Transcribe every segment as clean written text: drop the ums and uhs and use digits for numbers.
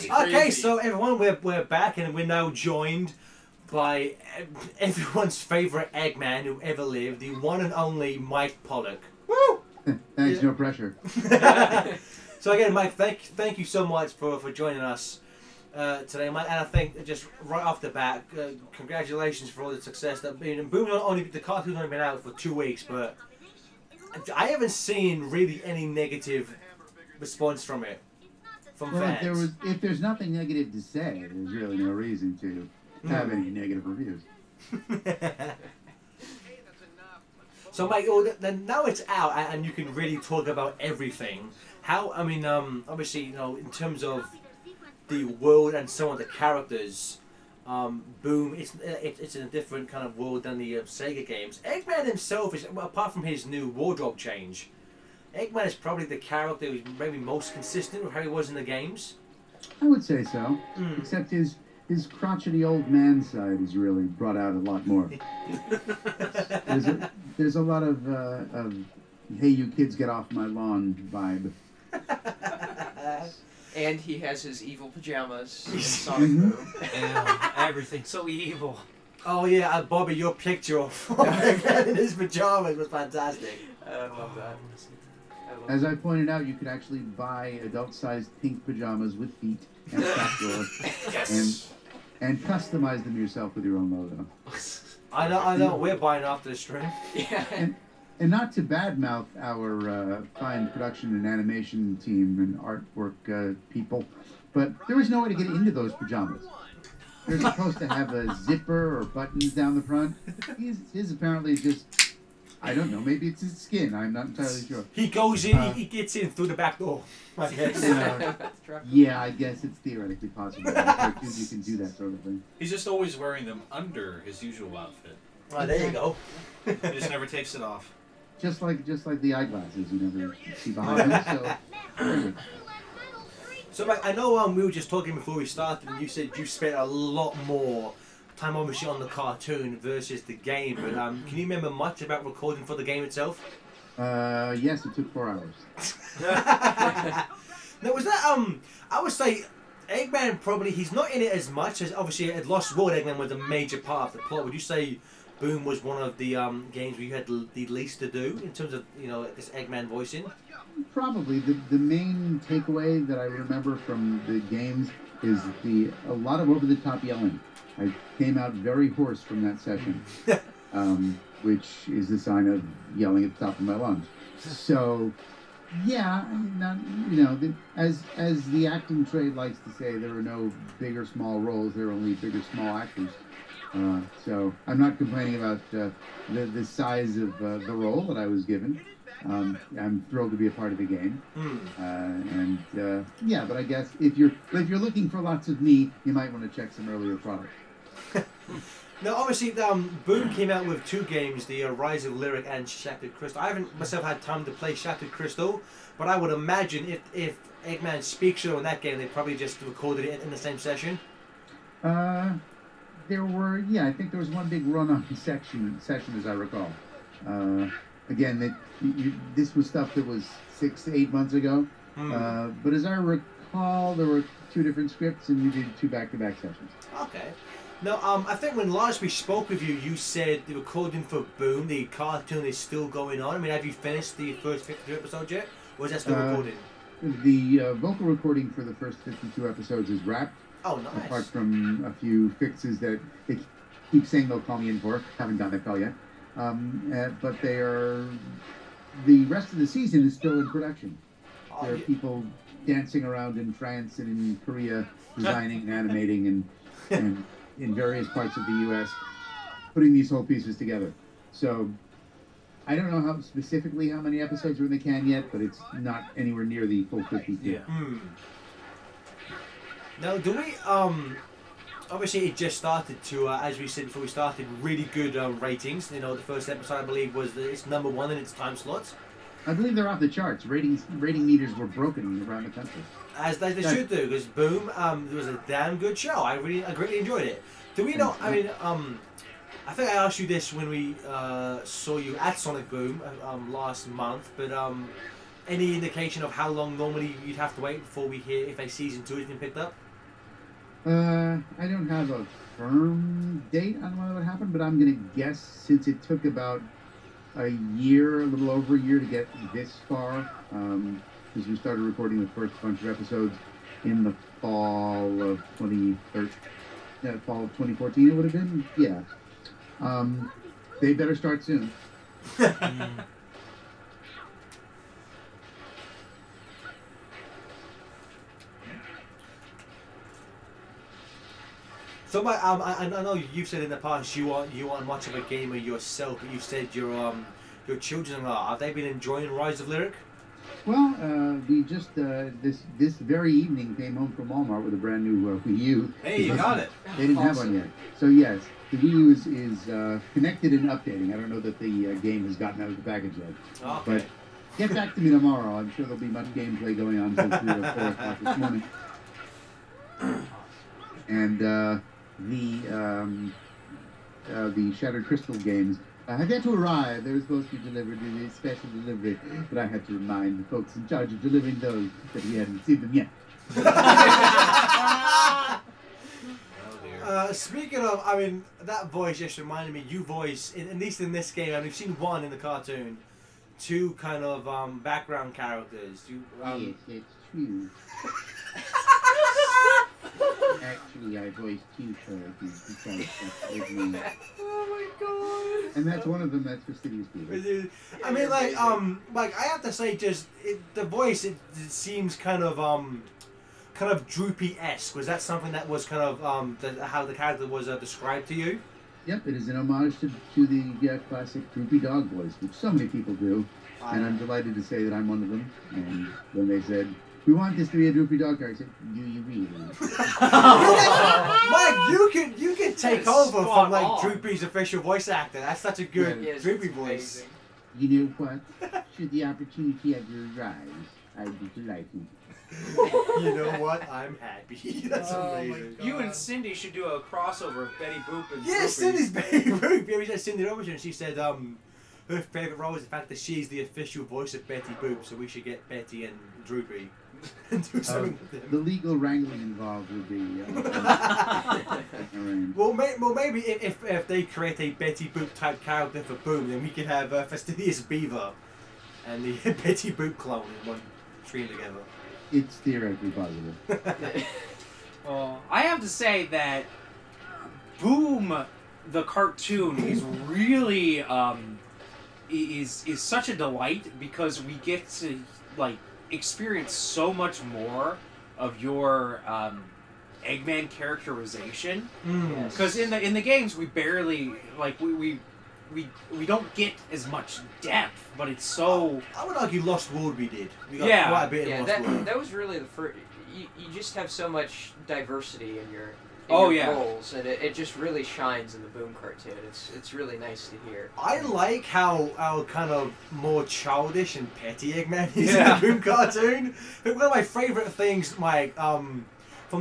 Okay, so everyone, we're back, and we're now joined by everyone's favourite Eggman who ever lived, the one and only Mike Pollock. Woo! Thanks, no pressure. So again, Mike, thank you so much for joining us today, Mike. And I think just right off the bat, congratulations for all the success that been. And Boom, the cartoon's only been out for 2 weeks, but I haven't seen really any negative response from it. Well, if there's nothing negative to say, there's really no reason to have any negative reviews. So, Mike, then now it's out and you can really talk about everything. How? I mean, obviously, you know, in terms of the world and some of the characters, Boom, it's in a different kind of world than the Sega games. Eggman himself is, apart from his new wardrobe change, Eggman is probably the character who's maybe most consistent with how he was in the games. I would say so, except his crotchety old man side is really brought out a lot more. there's a lot of hey, you kids get off my lawn vibe. And he has his evil pajamas in Sonic Boom. Everything's so evil. Oh yeah, Bobby, your picture of Eggman in his pajamas was fantastic. I love that. As I pointed out, you could actually buy adult-sized pink pajamas with feet and backdoor, and customize them yourself with your own logo. I know. We're buying after the stream. Yeah. And not to badmouth our fine production and animation team and artwork people, but there was no way to get into those pajamas. They're supposed to have a zipper or buttons down the front. His apparently just, I don't know, maybe it's his skin. I'm not entirely sure. He goes in, he gets in through the back door, I guess. Yeah, I guess it's theoretically possible. In cartoons, you can do that sort of thing. He's just always wearing them under his usual outfit. Oh, there you go. He just never takes it off. Just like the eyeglasses, you never see behind them. So, Mike, I know we were just talking before we started, and you said you spent a lot more time, obviously, on the cartoon versus the game. But can you remember much about recording for the game itself? Yes, it took 4 hours. Now, was that I would say Eggman probably he's not in it as much as obviously at Lost World. Eggman was a major part of the plot. Would you say Boom was one of the games where you had the least to do in terms of, you know, this Eggman voicing? Probably the main takeaway that I remember from the games is a lot of over the top yelling. I came out very hoarse from that session, which is the sign of yelling at the top of my lungs. So, yeah, as the acting trade likes to say, there are no big or small roles. There are only big or small actors. So I'm not complaining about the size of the role that I was given. I'm thrilled to be a part of the game, yeah. But I guess if you're looking for lots of me, you might want to check some earlier products. Now, obviously, Boom came out with 2 games: the Rise of Lyric and Shattered Crystal. I haven't myself had time to play Shattered Crystal, but I would imagine if Eggman speaks in that game, they probably just recorded it in the same session. There were, I think there was one big run-on session, as I recall. Again, this was stuff that was 6 to 8 months ago. But as I recall, there were 2 different scripts, and we did 2 back-to-back sessions. Okay. Now, I think when last we spoke with you, you said the recording for Boom, the cartoon, is still going on. I mean, have you finished the first 52 episodes yet, or is that still recording? The vocal recording for the first 52 episodes is wrapped. Oh, nice. Apart from a few fixes that they keep saying they'll call me in for. Haven't gotten that call yet. But the rest of the season is still in production. There are people dancing around in France and in Korea, designing, animating, and in various parts of the U.S., putting these whole pieces together. So I don't know specifically how many episodes are in the can yet, but it's not anywhere near the full 52. Yeah. Now, do we, obviously it just started to, as we said before we started, really good ratings. You know, the first episode, I believe, was it's #1 in its time slots. I believe they're off the charts. Rating meters were broken around the country. As they should do, because Boom, it was a damn good show. I greatly enjoyed it. Do we know, I mean, I think I asked you this when we saw you at Sonic Boom last month, but any indication of how long normally you'd have to wait before we hear if a season 2 has been picked up? I don't have a firm date on when it would happen, but I'm going to guess since it took about a year, a little over a year to get this far, because we started recording the first bunch of episodes in the fall of 2013, fall of 2014 it would have been, yeah. They better start soon. So, I know you've said in the past you aren't much of a gamer yourself, but you said your children are. Have they been enjoying Rise of Lyric? Well, we just this very evening came home from Walmart with a brand new Wii U. Hey, you got it. They didn't have one yet. So yes, the Wii U is connected and updating. I don't know that the game has gotten out of the package yet. Okay. But get back to me tomorrow. I'm sure there'll be much gameplay going on until 3 or 4 o'clock this morning. And the Shattered Crystal games have yet to arrive. They were supposed to be delivered in a special delivery, but I had to remind the folks in charge of delivering those that we hadn't seen them yet. Speaking of, I mean, that voice just reminded me, you voice, at least in this game, and we've seen one in the cartoon, 2 kind of background characters. Yes, it's true. Actually, I voiced 2 characters because that's with me. Oh my god. And that's one of them, that's Fastidious Beaver. I mean, like I have to say, just the voice, it seems kind of droopy-esque. Was that something that was kind of how the character was described to you? Yep, it is an homage to the classic droopy dog voice, which so many people do. And I'm delighted to say that I'm one of them. And when they said, we want this to be a droopy dog character, I said, do you really? Mike, you can take over from like Droopy's official voice actor. That's such a good Droopy voice. You know what? Should the opportunity ever arise, I'd be delighted. You know what? I'm happy. That's amazing. You and Cindy should do a crossover of Betty Boop and Yeah, Droopy. Cindy's Betty Boop. Yeah, we said Cindy Robertson. She said her favourite role is the fact that she's the official voice of Betty Boop, so we should get Betty and Droopy and do something with them. The legal wrangling involved would be... Well, maybe if they create a Betty Boop type character for Boom, then we can have Fastidious Beaver and the Betty Boop clone in one stream together. It's theoretically possible. I have to say that Boom, the cartoon, is really is such a delight because we get to like experience so much more of your Eggman characterization. Because in the games we barely like we don't get as much depth, but it's so. I would argue Lost World we did. We got quite a bit in Lost World. That was really the first. You just have so much diversity in your roles, and it just really shines in the Boom cartoon. It's really nice to hear. I like how kind of more childish and petty Eggman is in the Boom cartoon. But one of my favourite things, Mike, from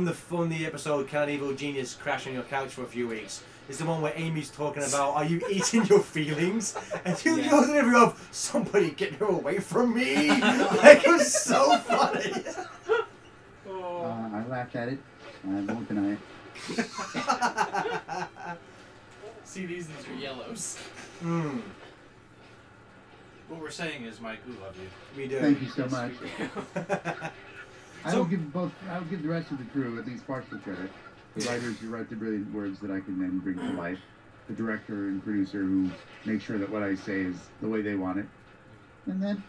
the episode "Can an Evil Genius Crash on Your Couch for a Few Weeks?" is the one where Amy's talking about, are you eating your feelings? And you go to every of, somebody get her away from me. Like, it was so funny. I laughed at it. I won't deny it. See, these are yellows. What we're saying is, Mike, we love you. We do. Thank you so much. I will give the rest of the crew at least partial credit. The writers who write the brilliant words that I can then bring to life. The director and producer who make sure that what I say is the way they want it. And then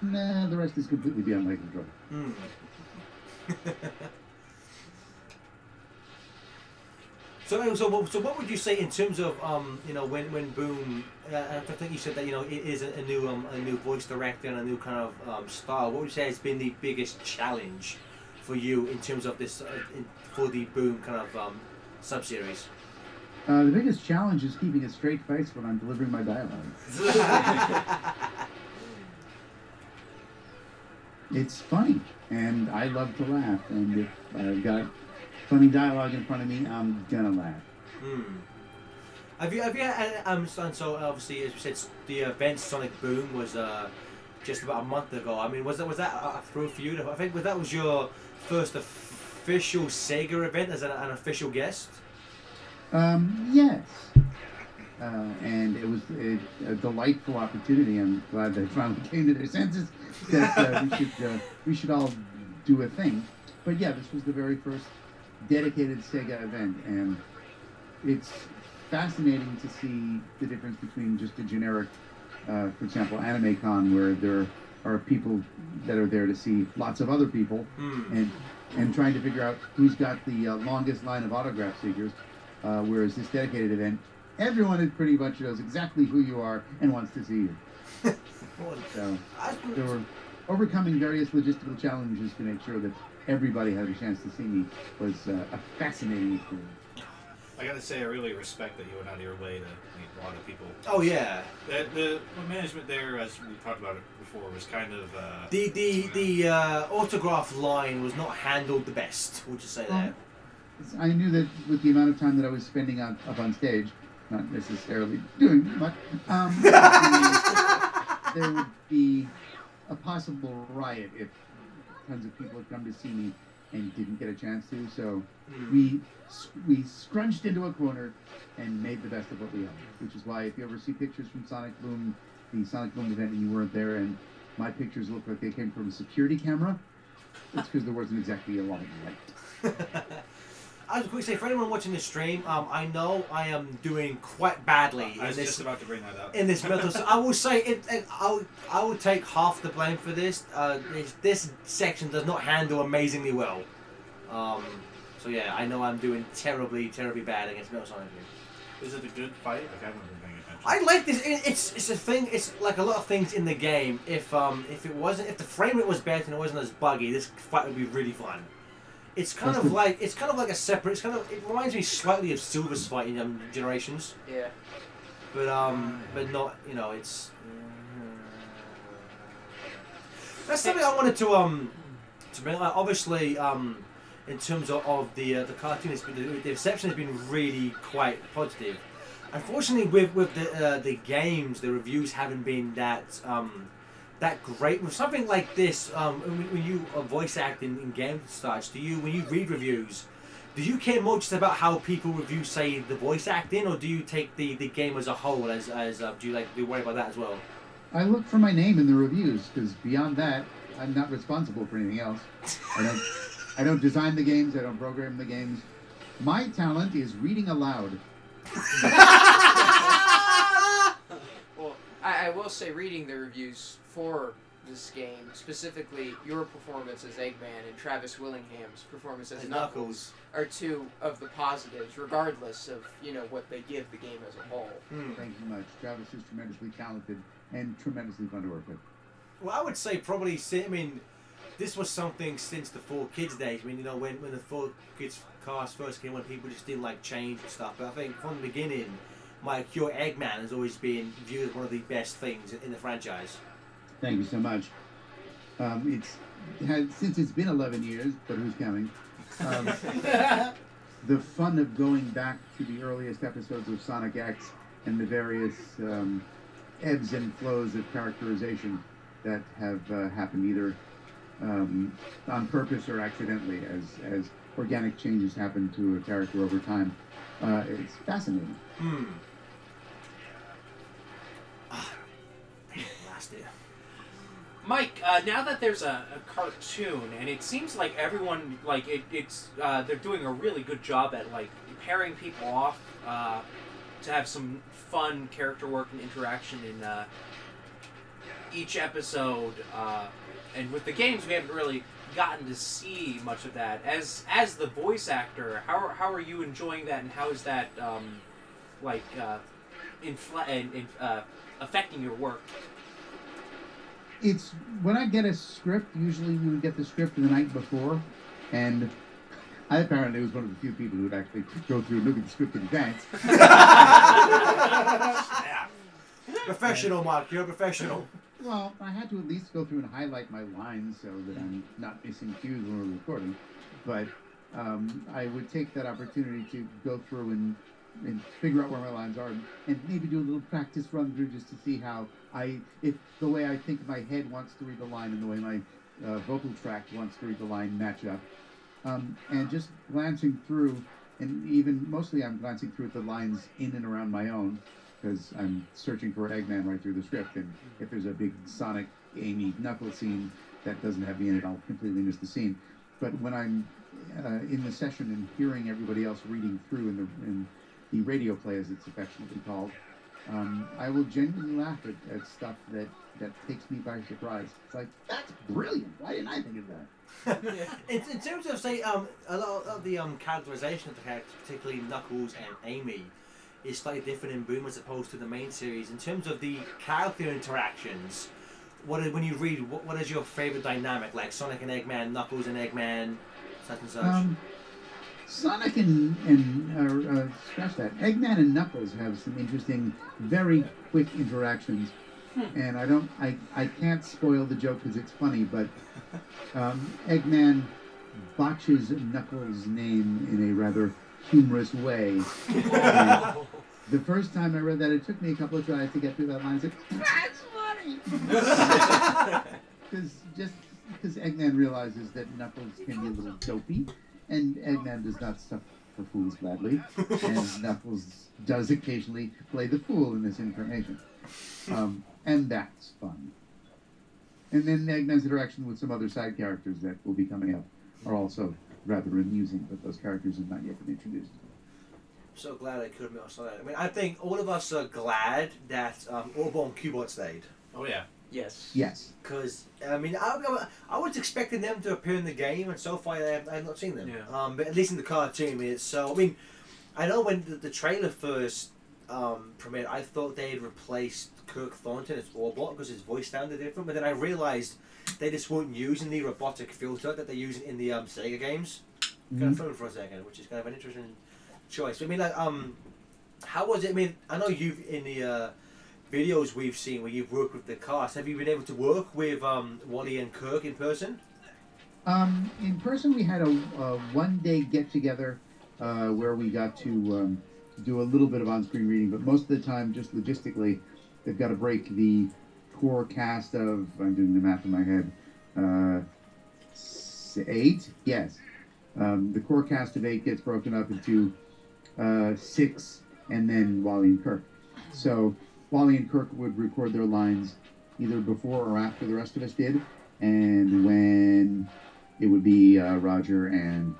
the rest is completely beyond my control. So what would you say in terms of when Boom? I think you said that it is a new voice director and a new kind of style. What would you say has been the biggest challenge for you in terms of this for the Boom kind of sub-series? The biggest challenge is keeping a straight face when I'm delivering my dialogue. It's funny, and I love to laugh, and if I've got funny dialogue in front of me, I'm gonna laugh. Have you so obviously, as you said, the event Sonic Boom was just about a month ago. I mean, was that a thrill for you? I think that was your first official Sega event as an official guest? Yes. And it was a delightful opportunity. I'm glad they finally came to their senses that we should all do a thing. But yeah, this was the very first dedicated Sega event, and it's fascinating to see the difference between just a generic, for example, Anime Con, where there are people that are there to see lots of other people, and trying to figure out who's got the longest line of autograph seekers, whereas this dedicated event, everyone pretty much knows exactly who you are and wants to see you. So there were overcoming various logistical challenges to make sure that everybody had a chance to see me was a fascinating experience. I gotta say, I really respect that you went out of your way to meet a lot of people. Oh yeah. The management there, as we talked about it before, was kind of the autograph line was not handled the best. Would you say that? I knew that with the amount of time that I was spending up on stage, not necessarily doing much, there would be a possible riot if tons of people had come to see me and didn't get a chance to. So we scrunched into a corner and made the best of what we had, which is why if you ever see pictures from Sonic Boom, the Sonic Boom event, and you weren't there, and my pictures look like they came from a security camera, it's because there wasn't exactly a lot of light. I was going to say, for anyone watching this stream, I know I am doing quite badly. I was just about to bring that up. In this method, so I will say, I will take half the blame for this. This section does not handle amazingly well. So yeah, I know I'm doing terribly bad against Metal Sonic. Is it a good fight? Like, I haven't been paying attention. I like this. It's a thing. It's like a lot of things in the game. If the frame rate was better and it wasn't as buggy, this fight would be really fun. It's kind of like a separate. It reminds me slightly of Silver's fight in Generations. Yeah. But not. It's. That's something I wanted to bring. Obviously, in terms of the cartoon, the reception has been really quite positive. Unfortunately, with the games, the reviews haven't been that great. With something like this, when you voice act in games and such, when you read reviews, do you care more just about how people review, say, the voice acting, or do you take the game as a whole do you worry about that as well? I look for my name in the reviews, because beyond that, I'm not responsible for anything else. I don't design the games. I don't program the games. My talent is reading aloud. Well, I will say, reading the reviews for this game, specifically your performance as Eggman and Travis Willingham's performance as Knuckles, are two of the positives, regardless of what they give the game as a whole. Thank you much. Travis is tremendously talented and tremendously fun to work with. Well, I would say probably. This was something since the 4Kids days. When the 4Kids cast first came, when people just didn't like change and stuff. But I think from the beginning, my Cure Eggman has always been viewed as one of the best things in the franchise. Thank you so much. Since it's been 11 years, but who's counting? The fun of going back to the earliest episodes of Sonic X and the various ebbs and flows of characterization that have happened either on purpose or accidentally, as organic changes happen to a character over time. It's fascinating. Last year. Mike, now that there's a cartoon, and it seems like everyone, they're doing a really good job at, pairing people off to have some fun character work and interaction in each episode, and with the games, we haven't really gotten to see much of that. As the voice actor, how are you enjoying that, and how is that affecting your work? It's when I get a script. Usually, we would get the script the night before, and I apparently was one of the few people who would actually go through and look at the script in advance. Yeah. Professional, Mark. You're a professional. Well, I had to at least go through and highlight my lines so that I'm not missing cues when we're recording. But I would take that opportunity to go through and figure out where my lines are, and maybe do a little practice run through just to see how if the way I think my head wants to read the line and the way my vocal tract wants to read the line match up. And just glancing through, and even mostly I'm glancing through the lines in and around my own, because I'm searching for Eggman right through the script, and if there's a big Sonic, Amy, Knuckles scene that doesn't have me in it, I'll completely miss the scene. But when I'm in the session and hearing everybody else reading through in the radio play, as it's affectionately called, I will genuinely laugh at stuff that takes me by surprise. It's like, that's brilliant. Why didn't I think of that? In terms of, say, a lot of the characterization of the characters, particularly Knuckles and Amy, is slightly different in Boom as opposed to the main series. In terms of the character interactions, when you read, what is your favorite dynamic? Like Sonic and Eggman, Knuckles and Eggman, such and such? Sonic and scratch that. Eggman and Knuckles have some interesting, very quick interactions. And I can't spoil the joke because it's funny, but Eggman botches Knuckles' name in a rather humorous way. The first time I read that, it took me a couple of tries to get through that line. I said, that's funny! Because Eggman realizes that Knuckles can be a little dopey, and Eggman does not suffer for fools gladly, and Knuckles does occasionally play the fool in this incarnation. And that's fun. And then Eggman's interaction with some other side characters that will be coming up are also rather amusing, but those characters have not yet been introduced. I'm so glad I could admit I saw that. I mean, I think all of us are glad that Orbo and Cubot stayed. Oh yeah. Yes. Yes. Because, I mean, I was expecting them to appear in the game, and so far I have not seen them. Yeah. But at least in the cartoon, it's so. I mean, I know when the trailer first premiered, I thought they had replaced Kirk Thornton as Orbot because his voice sounded different, but then I realized they just weren't using the robotic filter that they're using in the Sega games. Kind of thrown for a second, which is kind of an interesting choice. I mean, like, how was it? I mean, I know you've in the videos we've seen where you've worked with the cast. Have you been able to work with Wally and Kirk in person? In person, we had a one-day get-together where we got to do a little bit of on-screen reading, but most of the time, just logistically, they've got to break the core cast of, I'm doing the math in my head, 8? Yes. The core cast of 8 gets broken up into 6, and then Wally and Kirk. So Wally and Kirk would record their lines either before or after the rest of us did, and when it would be Roger and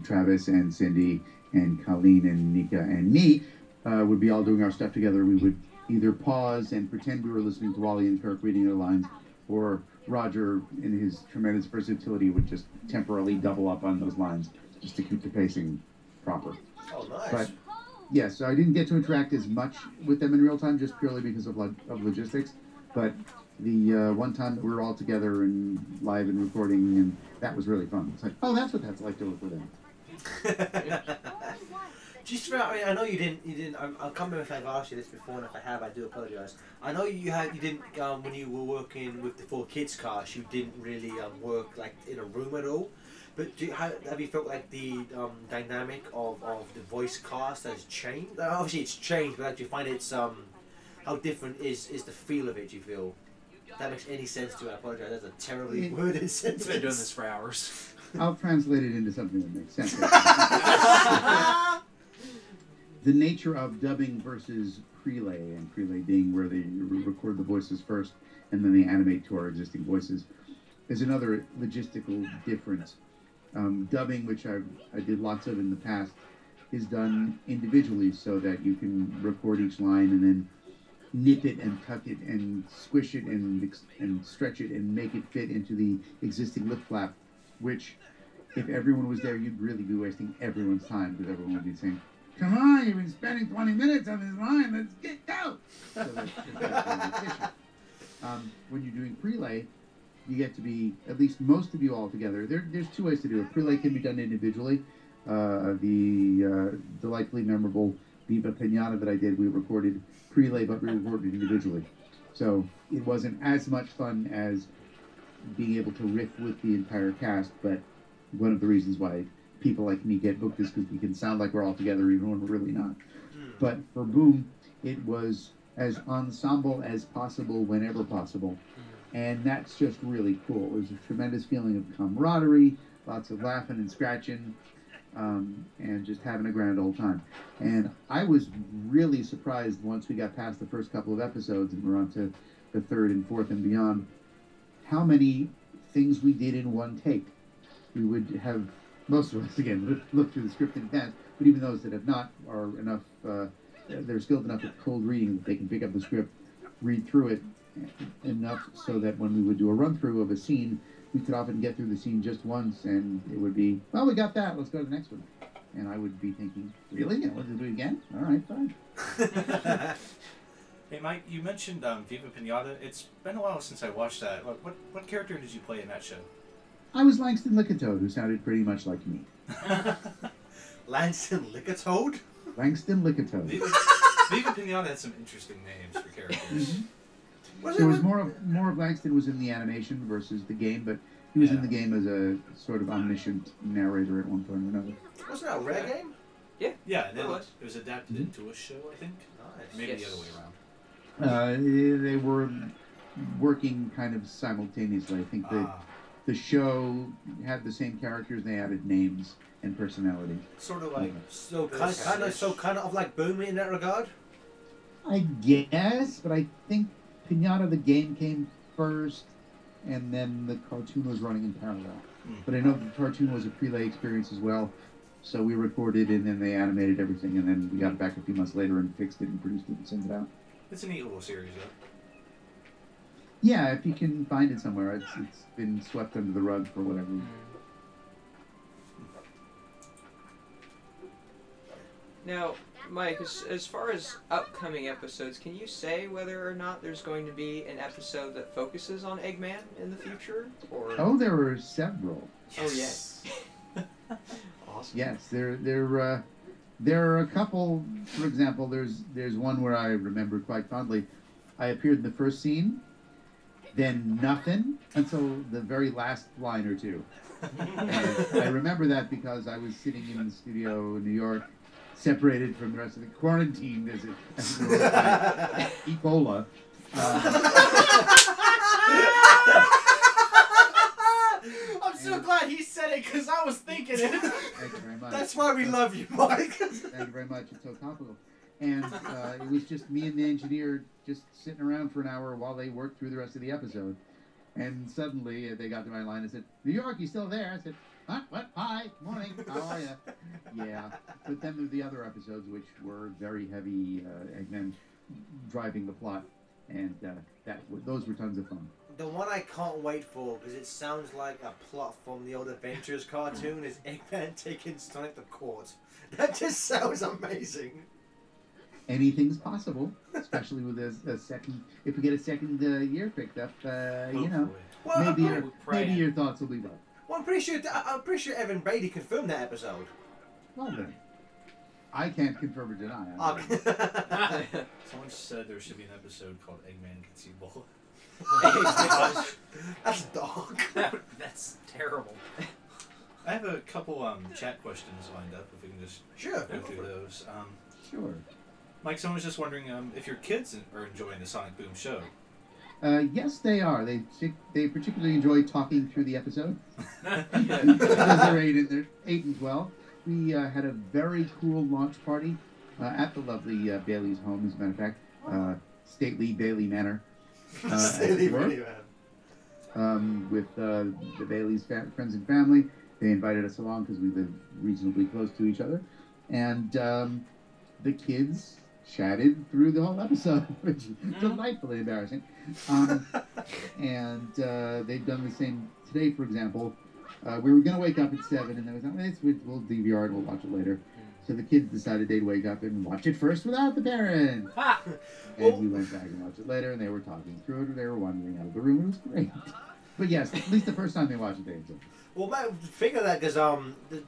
Travis and Cindy and Colleen and Nika and me would be all doing our stuff together, we would either pause and pretend we were listening to Wally and Kirk reading their lines, or Roger, in his tremendous versatility, would just temporarily double up on those lines just to keep the pacing proper. Oh, nice. But yes, I didn't get to interact as much with them in real time, just purely because of logistics. But the one time that we were all together and live and recording, and that was really fun. It's like, oh, that's what that's like to work with them. Just for, I mean, I know you didn't. I can't remember if I've asked you this before, and if I have, I do apologize. I know you didn't when you were working with the 4Kids cast, you didn't really work like in a room at all. But have you felt like the dynamic of the voice cast has changed? Obviously, it's changed, but do you find it's how different is the feel of it? Do you feel? If that makes any sense to you? I apologize. That's a terribly worded sentence. I've been doing this for hours. I'll translate it into something that makes sense. The nature of dubbing versus prelay, and prelay being where they record the voices first and then they animate to our existing voices, is another logistical difference. Dubbing, which I did lots of in the past, is done individually so that you can record each line and then nip it and tuck it and squish it and stretch it and make it fit into the existing lip flap, which, if everyone was there, you'd really be wasting everyone's time, because everyone would be saying, come on, you've been spending 20 minutes on this line, let's get go! So that's efficient. When you're doing prelay, you get to be, at least most of you all together. There's two ways to do it. Prelay can be done individually. The delightfully memorable Viva Pinata that I did, we recorded prelay, but we recorded individually. So it wasn't as much fun as being able to riff with the entire cast, but one of the reasons why people like me get booked is because we can sound like we're all together even when we're really not. But for Boom, it was as ensemble as possible whenever possible. And that's just really cool. There's a tremendous feeling of camaraderie, lots of laughing and scratching, and just having a grand old time. And I was really surprised once we got past the first couple of episodes and we're on to the third and fourth and beyond, how many things we did in one take. We would have, most of us, again, look through the script in advance, but even those that have not are enough, they're skilled enough at cold reading that they can pick up the script, read through it enough so that when we would do a run-through of a scene, we could often get through the scene just once, and it would be, well, we got that, let's go to the next one. And I would be thinking, really? I want to do it again? All right, fine. Hey, Mike, you mentioned Viva Pinata. It's been a while since I watched that. What character did you play in that show? I was Langston Lickatoad, who sounded pretty much like me. Langston Lickatoad? Langston Lickatoad. Viva Pinata had some interesting names for characters. Mm-hmm. There was more of Langston was in the animation versus the game, but he was in the game as a sort of omniscient narrator at one point or another. Wasn't that a Rare game? Yeah. Yeah, and then it was adapted into a show, I think. Nice. Maybe the other way around. They were working kind of simultaneously. I think the show had the same characters. They added names and personality. Sort of like kind of like Boom in that regard. I guess, but I think Pinata the game came first, and then the cartoon was running in parallel. But I know the cartoon was a prelay experience as well. So we recorded and then they animated everything, and then we got it back a few months later and fixed it and produced it and sent it out. It's a neat little series, though. Yeah, if you can find it somewhere. It's been swept under the rug for whatever reason. Now, Mike, as far as upcoming episodes, can you say whether or not there's going to be an episode that focuses on Eggman in the future? Or... Oh, there were several. Oh, yes. Awesome. Yes, there are a couple. For example, there's one where I remember quite fondly. I appeared in the first scene, then nothing until the very last line or two. And I remember that because I was sitting in the studio in New York, separated from the rest of the quarantined as it was by Ebola. I'm so glad he said it because I was thinking it. Thank you very much. That's why we love you, Mike. Thank you very much. It's so topical. And it was just me and the engineer just sitting around for an hour while they worked through the rest of the episode. And suddenly they got to my line and said, "New York, you still there?" I said, "Huh? What? Hi. Morning. How are you?" Yeah. But then there were the other episodes, which were very heavy Eggman driving the plot. And those were tons of fun. The one I can't wait for, because it sounds like a plot from the old Adventures cartoon, is Eggman taking Sonic to court. That just sounds amazing. Anything's possible, especially with a second. If we get a second year picked up, you know, Well, maybe your thoughts will be right. Well, I'm pretty sure Evan Brady confirmed that episode. Well then, I can't confirm or deny. Someone said there should be an episode called Eggman Can See Ebola. That's dark. That's terrible. I have a couple chat questions lined up, if we can just go through those. Sure. Mike, someone was just wondering if your kids are enjoying the Sonic Boom show. Yes, they are. They particularly enjoy talking through the episode. Because they're 8 and 12. We had a very cool launch party at the lovely Bailey's home, as a matter of fact. Stately Bailey Manor. Stately Bailey Manor. With the Bailey's friends and family. They invited us along because we live reasonably close to each other. And the kids chatted through the whole episode, which is delightfully embarrassing. And they've done the same today, for example. We were going to wake up at 7, and they was like, we'll DVR it, we'll watch it later. So the kids decided they'd wake up and watch it first without the parents. And we went back and watched it later, and they were talking through it, or they were wandering out of the room. It was great. But yes, at least the first time they watched it, they enjoyed it. Well, mate, think of that, because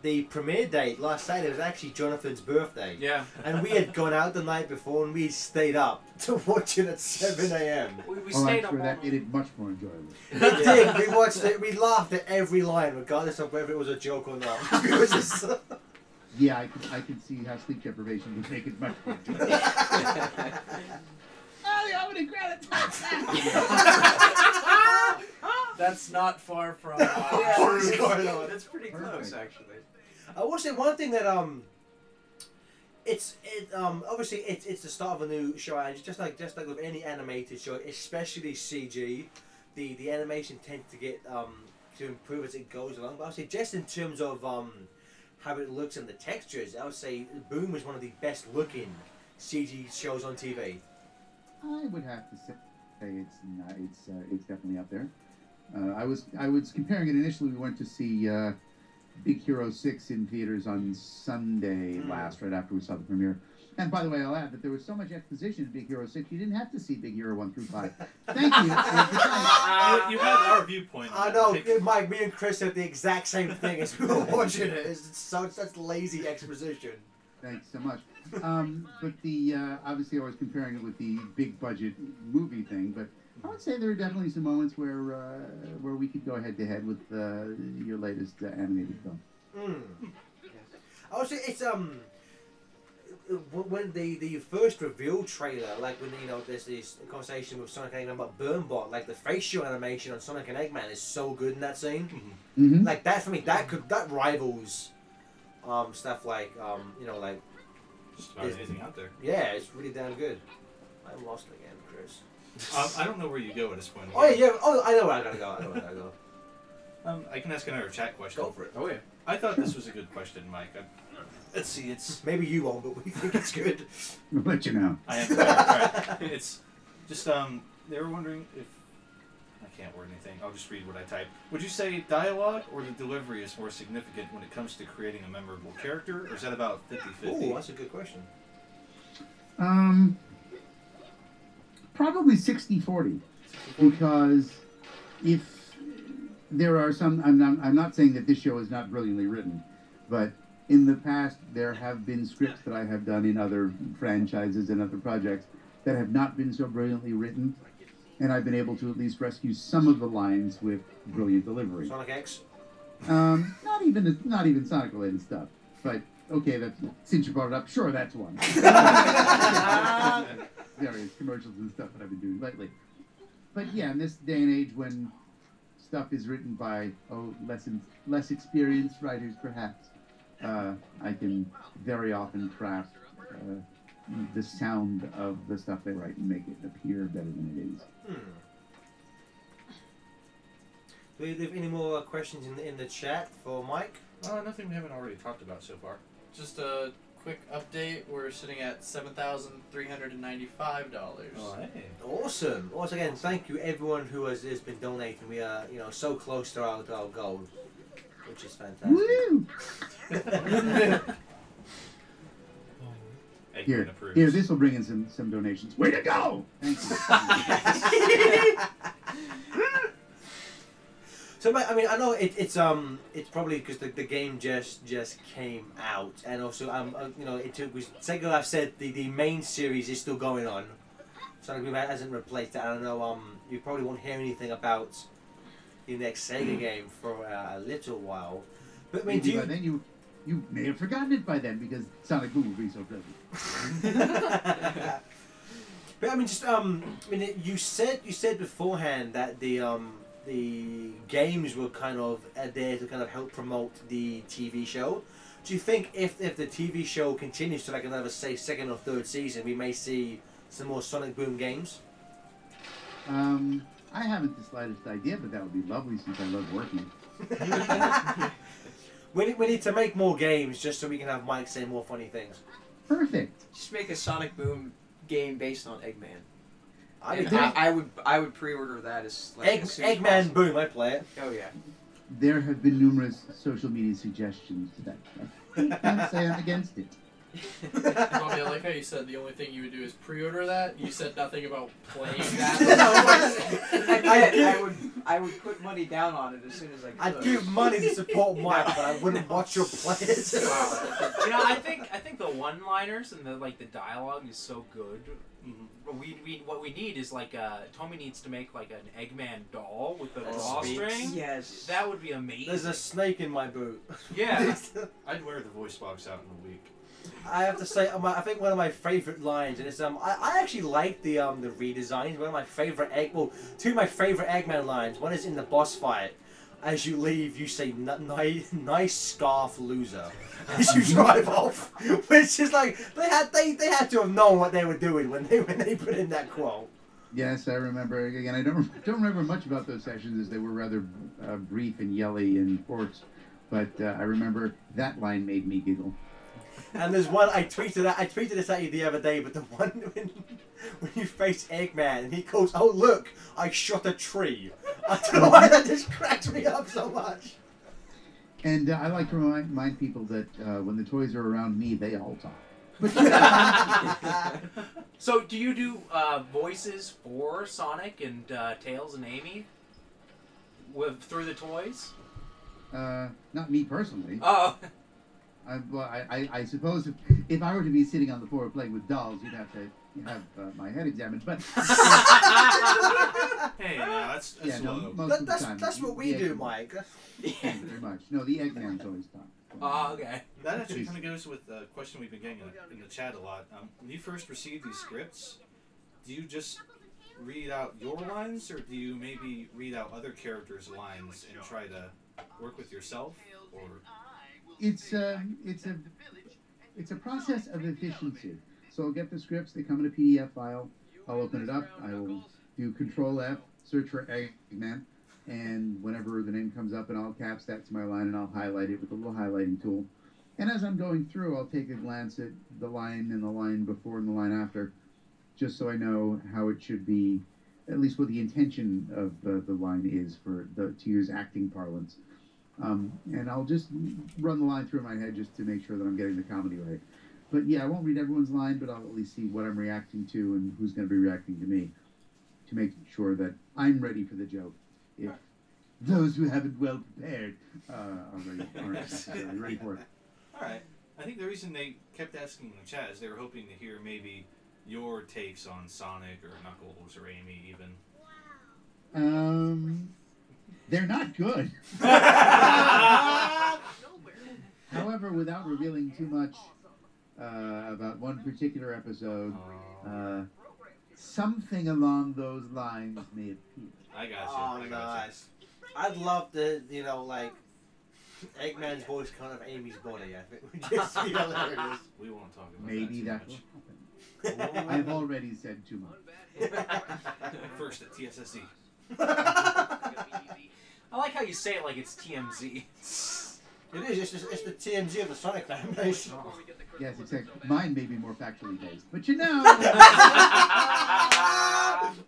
the premiere date last Saturday was actually Jonathan's birthday. Yeah. And we had gone out the night before, and we stayed up to watch it at 7 a.m. We stayed up I'm sure all that made it much more enjoyable. We did. We watched it. We laughed at every line, regardless of whether it was a joke or not. It was just... Yeah, I could see how sleep deprivation would make it much more enjoyable. Oh, the opening credits! That's not far from Yeah, true. that's pretty close, actually. I will say one thing that obviously it's the start of a new show, and just like with any animated show, especially CG, the animation tends to get to improve as it goes along. But I would say just in terms of how it looks and the textures, I would say Boom is one of the best looking CG shows on TV. I would have to say it's definitely up there. I was comparing it initially. We went to see Big Hero 6 in theaters on Sunday last, right after we saw the premiere. And by the way, I'll add that there was so much exposition in Big Hero 6, you didn't have to see Big Hero 1 through 5. Thank you. You have our viewpoint. I know, Mike, me and Chris said the exact same thing as we were watching it. It's such lazy exposition. Thanks so much. But obviously I was comparing it with the big budget movie thing, but I would say there are definitely some moments where we could go head to head with your latest animated film. I would say it's when the first reveal trailer, like when there's this conversation with Sonic and Eggman about Burnbot, like the facial animation on Sonic and Eggman is so good in that scene. Mm-hmm. Like that for me, that rivals stuff like like Just about anything out there. yeah, it's really damn good. I'm lost again, Chris. I don't know where you go at this point. Oh yeah, oh I know where I gotta go. I can ask another chat question. Go for it. Oh yeah. I thought this was a good question, Mike. Let's see, it's... Maybe you won't, but we think it's good. We'll let you know. I am right. It's just, they were wondering if... I can't word anything. I'll just read what I typed. Would you say dialogue or the delivery is more significant when it comes to creating a memorable character, or is that about 50-50? Oh, that's a good question. Probably 60-40, because if there are some, I'm not saying that this show is not brilliantly written, but in the past there have been scripts that I have done in other franchises and other projects that have not been so brilliantly written, and I've been able to at least rescue some of the lines with brilliant delivery. Sonic X? Not even Sonic related stuff, but okay, since you brought it up, sure, that's one. Various commercials and stuff that I've been doing lately. But yeah, in this day and age when stuff is written by less experienced writers, perhaps, I can very often craft the sound of the stuff they write and make it appear better than it is. Do we have any more questions in the chat for Mike? Nothing we haven't already talked about so far. Just a quick update. We're sitting at $7,395. Oh, hey. Awesome. Once again, thank you everyone who has been donating. We are so close to our goal, which is fantastic. Woo! Here, this will bring in some donations. Way to go! Thank you. So, I mean, I know it's probably because the game just came out, and also Sega have said the main series is still going on. Sonic Boom hasn't replaced it. I don't know. You probably won't hear anything about the next Sega game for a little while. But I mean, maybe by then you may have forgotten it by then because Sonic Boom will be so brilliant. But I mean, just you said beforehand that the games were kind of there to kind of help promote the TV show. Do you think if the TV show continues to like another, say, second or third season, we may see some more Sonic Boom games? I haven't the slightest idea, but that would be lovely since I love working. We need to make more games just so we can have Mike say more funny things. Perfect. Just make a Sonic Boom game based on Eggman. I would pre-order that as like as soon as Eggman possible. Boom, I play it. Oh yeah. There have been numerous social media suggestions to that effect. I can't say I'm against it. Bobby, I like how you said the only thing you would do is pre-order that. You said nothing about playing that. I would put money down on it as soon as I could. I'd give money to support Mike, but I wouldn't watch your plays. I think the one-liners and the dialogue is so good What we need is like Tommy needs to make like an Eggman doll with a That drawstring. speaks. Yes. That would be amazing. There's a snake in my boot. Yeah. I'd wear the voice box out in a week. I have to say, I think one of my favorite lines, and it's I actually like the redesigns. One of my favorite two of my favorite Eggman lines. One is in the boss fight. As you leave, you say, "Nice scarf, loser," as you drive off. Which is like they had to have known what they were doing when they put in that quote. Yes, I remember. Again, I don't remember much about those sessions, as they were rather brief and yelly and forced. But I remember that line made me giggle. And there's one I tweeted this at you the other day, but the one when you face Eggman and he goes, "Oh look, I shot a tree." I don't know why that just cracks me up so much. And I like to remind people that when the toys are around me, they all talk. So, do you do voices for Sonic and Tails and Amy through the toys? Not me personally. Oh. I suppose if I were to be sitting on the floor playing with dolls, you'd have to have my head examined. But Hey, no, that's yeah, no, low. most of the time, That's what we do, Mike. Thank you very much. No, the Eggman's always talk. Oh, okay. That actually kind of goes with a question we've been getting in the chat a lot. When you first receive these scripts, do you just read out your lines, or do you maybe read out other characters' lines and try to work with yourself? Or It's a process of efficiency. So I'll get the scripts. They come in a PDF file. I'll open it up. I will do Control F, search for Eggman, and whenever the name comes up in all caps, that's my line, and I'll highlight it with a little highlighting tool. And as I'm going through, I'll take a glance at the line and the line before and the line after, just so I know how it should be, at least what the intention of the line is to use acting parlance. And I'll just run the line through my head just to make sure that I'm getting the comedy right. But yeah, I won't read everyone's line, but I'll at least see what I'm reacting to and who's going to be reacting to me, to make sure that I'm ready for the joke. If those who haven't well prepared aren't necessarily ready for it. all right, I think the reason they kept asking in the chat is they were hoping to hear maybe your takes on Sonic or Knuckles or Amy even. They're not good. However, without revealing too much about one particular episode, something along those lines may appear. I got you. Oh, I got nice. I'd love to, like Eggman's voice kind of Amy's body. I think would just be hilarious. you. We won't talk about Maybe that that too will happen. I've already said too much. First at TSSC. I like how you say it like it's TMZ. It is. It's the TMZ of the Sonic fan base. Yes, except mine may be more factually based, but you know.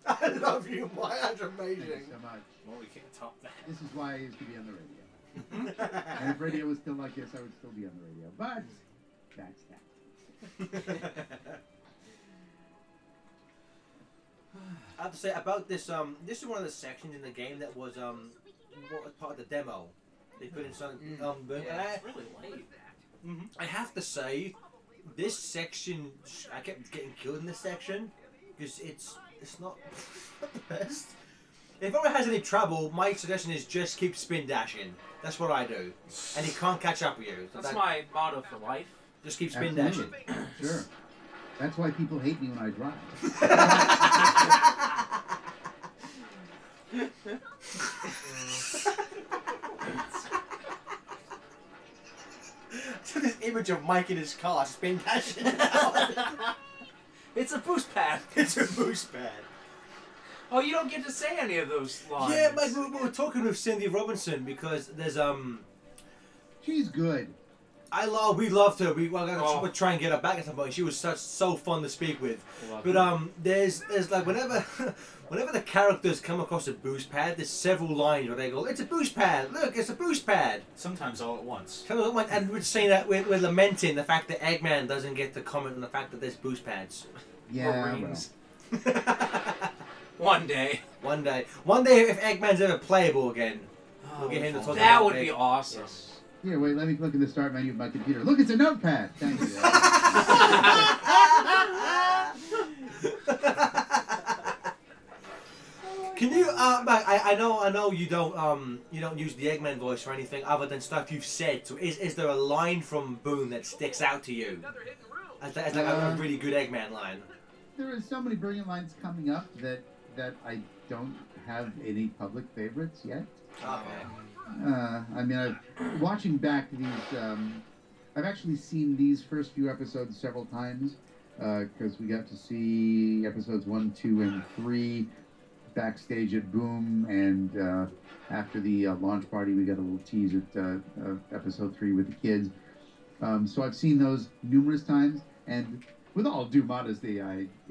I love you, Mike. That's Thank you amazing. so much. Well, we can't top that. This is why I used to be on the radio. And if radio was still like this, I would still be on the radio. But that's that. I have to say about this. This is one of the sections in the game that was what was part of the demo. They put in Sonic Boom. Yeah, it's really late. I have to say, this section, I kept getting killed in this section because it's not the best. If anyone has any trouble, my suggestion is just keep spin dashing. That's what I do, and he can't catch up with you. So That's my motto for life. Just keep spin Absolutely. dashing. Sure. That's why people hate me when I drive. So this image of Mike in his car spin dashing. It's a boost pad. It's a boost pad. Oh, you don't get to say any of those lines. Yeah, Mike, we were talking with Cindy Robinson because there's She's good. we loved her. We'll try and get her back at some point. She was so fun to speak with. Love But there's like whenever the characters come across a boost pad, there's several lines where they go, "It's a boost pad. Look, it's a boost pad." Sometimes all at once. And we're saying that we're lamenting the fact that Eggman doesn't get to comment on the fact that there's boost pads. Yeah, well. rings. One day. One day, if Eggman's ever playable again, we'll get him to talk That about would it. be awesome. Yes. Here, wait, let me look at the start menu of my computer. Look, it's a notepad. Thank you. Mike, I know you don't use the Eggman voice or anything other than stuff you've said. So is there a line from Boom that sticks out to you? As like a really good Eggman line. There are so many brilliant lines coming up that I don't have any public favorites yet. Okay. I mean, watching back these, I've actually seen these first few episodes several times because we got to see episodes 1, 2, and 3 backstage at Boom, and after the launch party, we got a little tease at episode 3 with the kids. So I've seen those numerous times, and with all due modesty,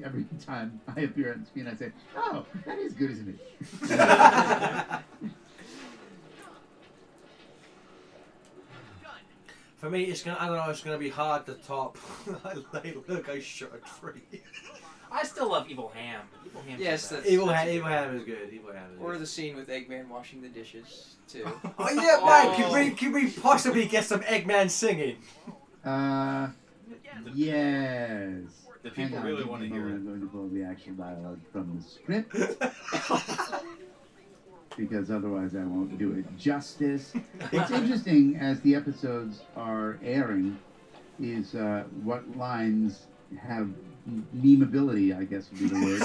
every time I appear on screen, I say, "Oh, that is good, isn't it?" For me, it's gonna be hard to top. Look, I shot a tree. I still love Evil Ham. Evil Ham. Yes, that's Evil Ham is good. Evil Ham is Or good. the scene with Eggman washing the dishes too. Oh yeah, Mike, can we possibly get some Eggman singing? Yes. The people Hang on, really give want to me a hear moment. it. I'm going to pull the actual dialogue from the script because otherwise I won't do it justice. What's interesting as the episodes are airing is what lines have memeability, I guess would be the word,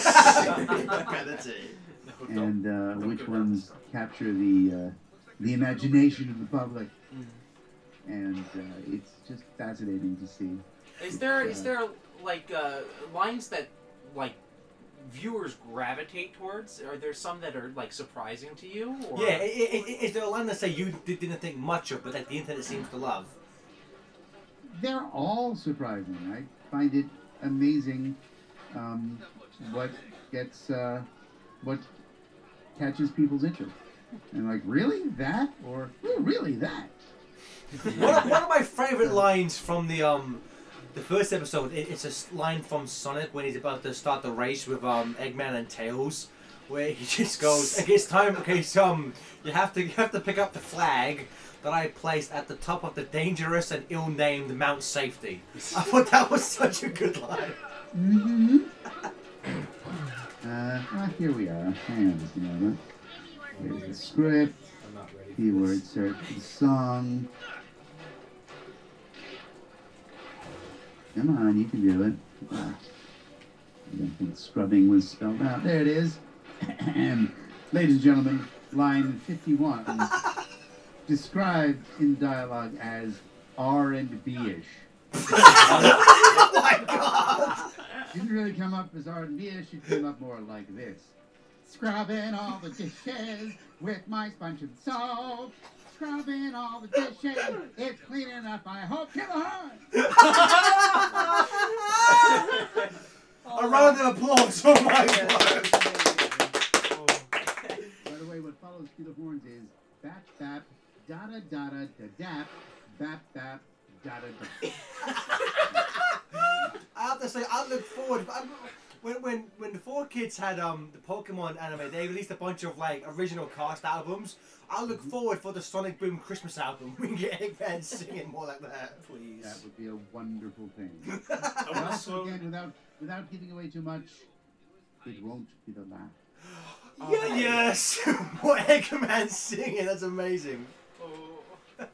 and which ones capture the imagination of the public. And it's just fascinating to see. Is there like lines that like viewers gravitate towards? Are there some that are like surprising to you? Or? Yeah, is there a line that say you didn't think much of, but that the internet seems to love? They're all surprising. I find it amazing what catches people's interest. And like, really? That? Or, oh, really? That? One of my favorite lines from the first episode, it's a line from Sonic when he's about to start the race with Eggman and Tails, where he just goes, "Okay, it's time. Okay, so you have to pick up the flag that I placed at the top of the dangerous and ill-named Mount Safety." I thought that was such a good line. Mm-hmm. Here we are. Hang on just a moment. Here's the script. I'm not ready. Keyword search the song. Come on, you can do it. I don't think scrubbing was spelled out. There it is. Ladies and gentlemen, line 51, described in dialogue as R&B-ish. Oh my god! Didn't really come up as R&B-ish, it came up more like this. Scrubbing all the dishes with my sponge and soap. Scrubbing all the dishes, it's clean enough, I hope. Come on! A round of applause for my part. By the way, what follows through the horns is bap bap, da da da da da dap, bap bap, da da da. I have to say, I look forward. When the 4Kids had the Pokemon anime, they released a bunch of like original cast albums. I look forward for the Sonic Boom Christmas album. We can get Eggman singing more like that, please. That would be a wonderful thing. I And want to also, slow. again, without giving away too much, it won't be the last. Yeah, yes! What Eggman singing? That's amazing. I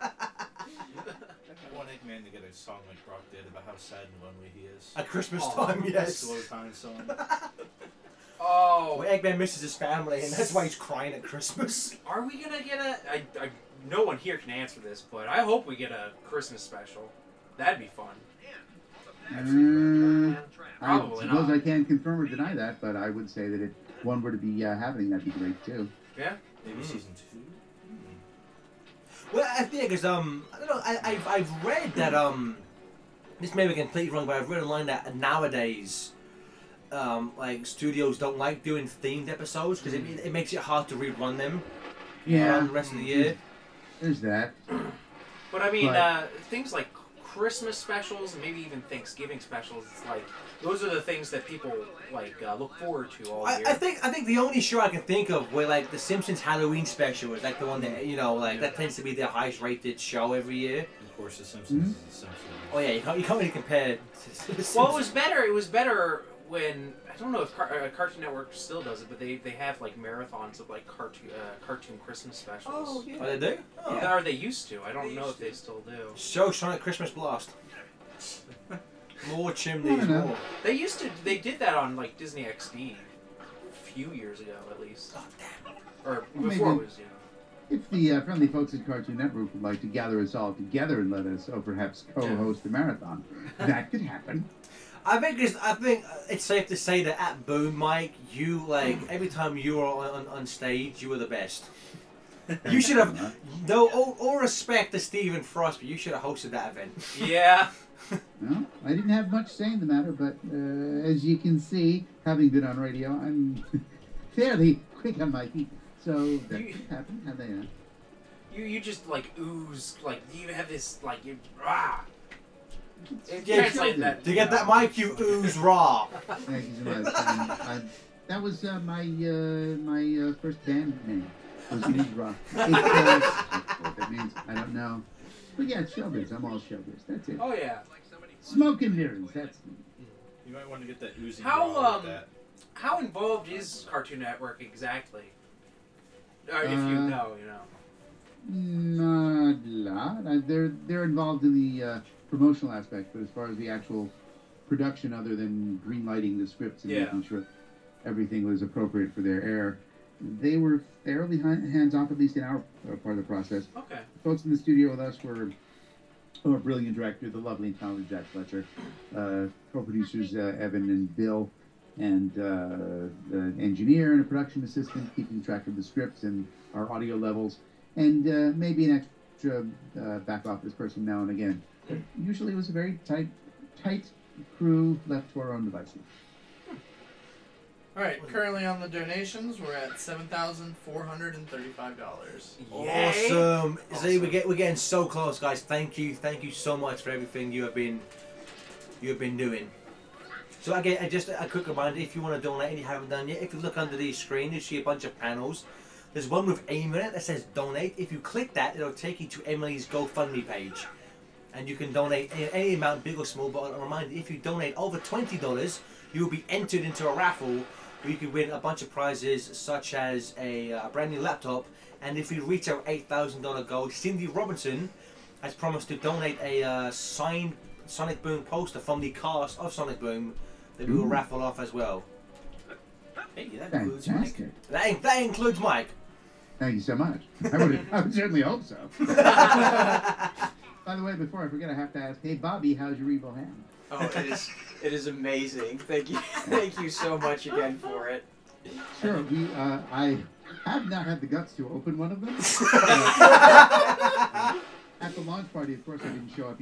want Eggman to get a song like Brock did about how sad and lonely he is. At Christmas Oh, time, A yes. slow time song. Oh, Well, Eggman misses his family, and that's why he's crying at Christmas. Are we gonna get no one here can answer this, but I hope we get a Christmas special. That'd be fun. I Probably suppose not. I can't confirm or deny that, but I would say that if one were to be happening, that'd be great too. Yeah. Maybe season 2. Well, I think is I don't know. I've read that this may be completely wrong, but I've read online that nowadays like studios don't like doing themed episodes because it makes it hard to rerun them around the rest of the year. There's that. But I mean, But- things like Christmas specials and maybe even Thanksgiving specials. It's like those are the things that people like look forward to all year. I think the only show I can think of where like the Simpsons Halloween special is like the one that that tends to be their highest rated show every year. Of course, The Simpsons is The Simpsons. Oh yeah, you can't really compare. To the Well, Simpsons. it was better when I don't know if Cartoon Network still does it, but they have like marathons of like cartoon Christmas specials. Oh, yeah. Oh, they do? Oh. Yeah, or they used to. I don't know if they still do. Show Sonic Christmas Blast. More I chimneys, don't know. more. They used to. They did that on like Disney XD a few years ago, at least. Oh, damn. Or Well, before maybe- it was, If the friendly folks at Cartoon Network would like to gather us all together and let us, perhaps co-host the marathon, that could happen. I think it's safe to say that at Boom, Mike, you like every time you were on stage, you were the best. You should have all respect to Stephen Frost, but you should have hosted that event. Yeah. Well, I didn't have much say in the matter, but as you can see, having been on radio, I'm fairly quick on my feet. So that could happen. How they know? You just like ooze, like you have this like you rah. Yeah, Translate that. To get that mic, you ooze raw. Thank you so much. That was my first band name. Was Ooze Rock. What that means, I don't know. But yeah, it's Showbiz. I'm all Showbiz. That's it. Oh yeah. Smoke and mirrors. That's me. You might want to get that oozy How, raw with that. How involved is Cartoon Network exactly? Or if you know, you know. Not a lot. They're involved in the promotional aspect, but as far as the actual production, other than greenlighting the scripts and making sure everything was appropriate for their air, they were fairly hands-off, at least in our part of the process. Okay. Folks in the studio with us were our brilliant director, the lovely and talented Jack Fletcher, co-producers Evan and Bill, and the engineer and a production assistant keeping track of the scripts and our audio levels, and maybe an extra back office person now and again. But usually it was a very tight crew left to our own devices. All right, currently on the donations, we're at $7,435. Awesome. See, we're getting so close, guys. Thank you so much for everything you have been doing. So again, just a quick reminder: if you want to donate and you haven't done yet, if you look under the screen, you see a bunch of panels. There's one with AIM in it that says donate. If you click that, it'll take you to Emily's GoFundMe page, and you can donate any amount, big or small. But a reminder: if you donate over $20, you will be entered into a raffle where you can win a bunch of prizes, such as a brand new laptop. And if we reach our $8,000 goal, Cindy Robinson has promised to donate a signed Sonic Boom poster from the cast of Sonic Boom that we will raffle off as well. Hey, that includes Mike. That includes Mike. Thank you so much. I would certainly hope so. By the way, before I forget, I have to ask, hey Bobby, how's your evil ham? Oh, it is amazing. Thank you so much again for it. Sure, I have not had the guts to open one of them. At the launch party, of course, I didn't show up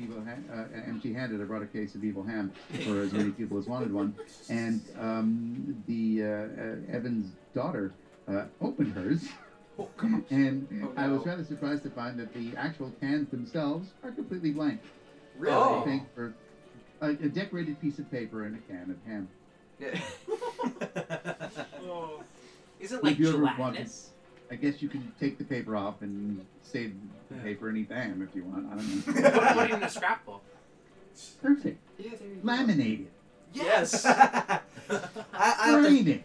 empty-handed. I brought a case of evil ham for as many people as wanted one. And Evan's daughter opened hers. And I was rather surprised to find that the actual cans themselves are completely blank. Really? I think for a decorated piece of paper and a can of ham. Is it like If you ever want gelatinous? I guess you can take the paper off and save the paper and eat the ham if you want. I don't know. Put it in a scrapbook. Perfect. Yeah, there you go. Laminate it. Yes. Frame it.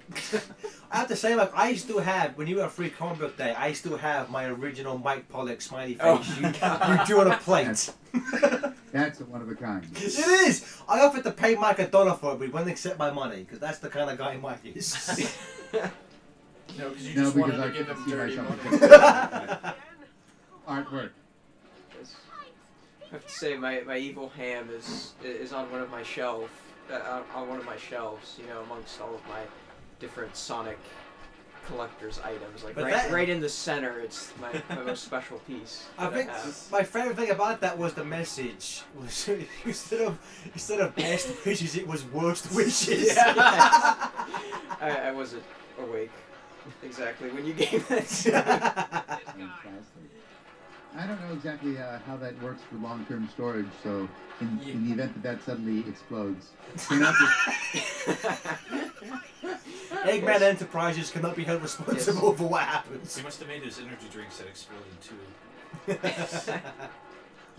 I have to say, like, I still have, when you were a Free Comic Book Day, I still have my original Mike Pollock smiley face Oh, you drew on a plate. That's a one of a kind. It is! I offered to pay Mike $1 for it, but he wouldn't accept my money, because that's the kind of guy Mike is. No, because you No, just because wanted I to give can him see dirty myself. money. Artwork. I have to say, my evil ham is on one of my shelves. On one of my shelves, you know, amongst all of my different Sonic collector's items. Like right in the center, it's my most special piece. I think my favorite thing about that was the message. Was instead of best wishes, it was worst wishes. Yeah. I wasn't awake exactly when you gave that. Fantastic. I don't know exactly how that works for long-term storage, so in the event that suddenly explodes, you're not Eggman Enterprises cannot be held responsible for what happens. He must have made his energy drinks that exploded too.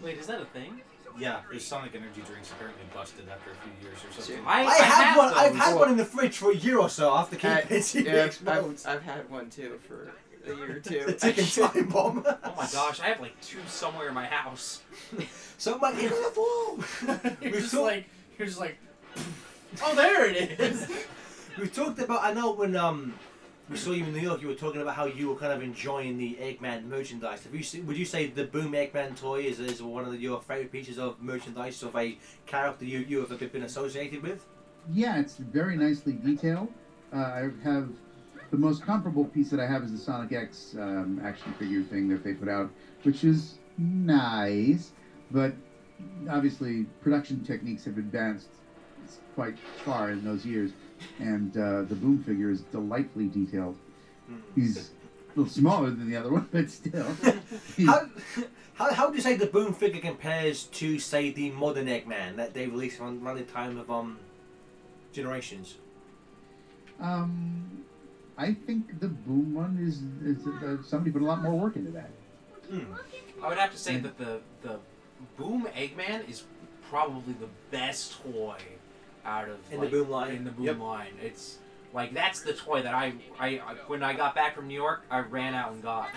Wait, is that a thing? Yeah, his Sonic energy drinks apparently busted after a few years or something. I have one. I've those. had one in the fridge for a year or so after keeping it. Yeah, I've had one too for a year or two. The ticking time bomb. Oh my gosh, I have like 2 somewhere in my house. So I'm like, it's on the wall. You're just like, oh, there it is. We've talked about. I know when we saw you in New York, you were talking about how you were kind of enjoying the Eggman merchandise. Would you say the Boom Eggman toy is one of your favorite pieces of merchandise of a character you have been associated with? Yeah, it's very nicely detailed. I have the most comparable piece that I have is the Sonic X action figure thing that they put out, which is nice, but obviously production techniques have advanced quite far in those years, and the Boom figure is delightfully detailed. He's a little smaller than the other one, but still. How do you say the Boom figure compares to, say, the modern Eggman that they released around the time of Generations? I think the Boom one is somebody put a lot more work into that. I would have to say that the Boom Eggman is probably the best toy out of the Boom line. In the Boom line, it's like that's the toy that I when I got back from New York, I ran out and got.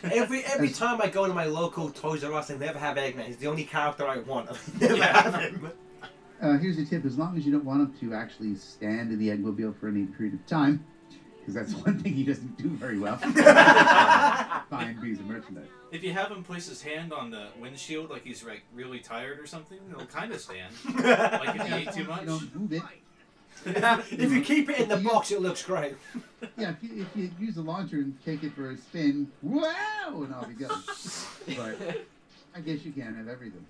Every time I go to my local Toys R Us, they never have Eggman. He's the only character I want. I never have him. Here's a tip: as long as you don't want him to actually stand in the Eggmobile for any period of time, because that's one thing he doesn't do very well. Fine piece of merchandise. If you have him place his hand on the windshield like he's like really tired or something, he'll kind of stand. Like if he ate too much. You don't move it. If you keep it in the box, it looks great. Yeah, if you use the launcher and take it for a spin, wow, and off he goes. But I guess you can't have everything.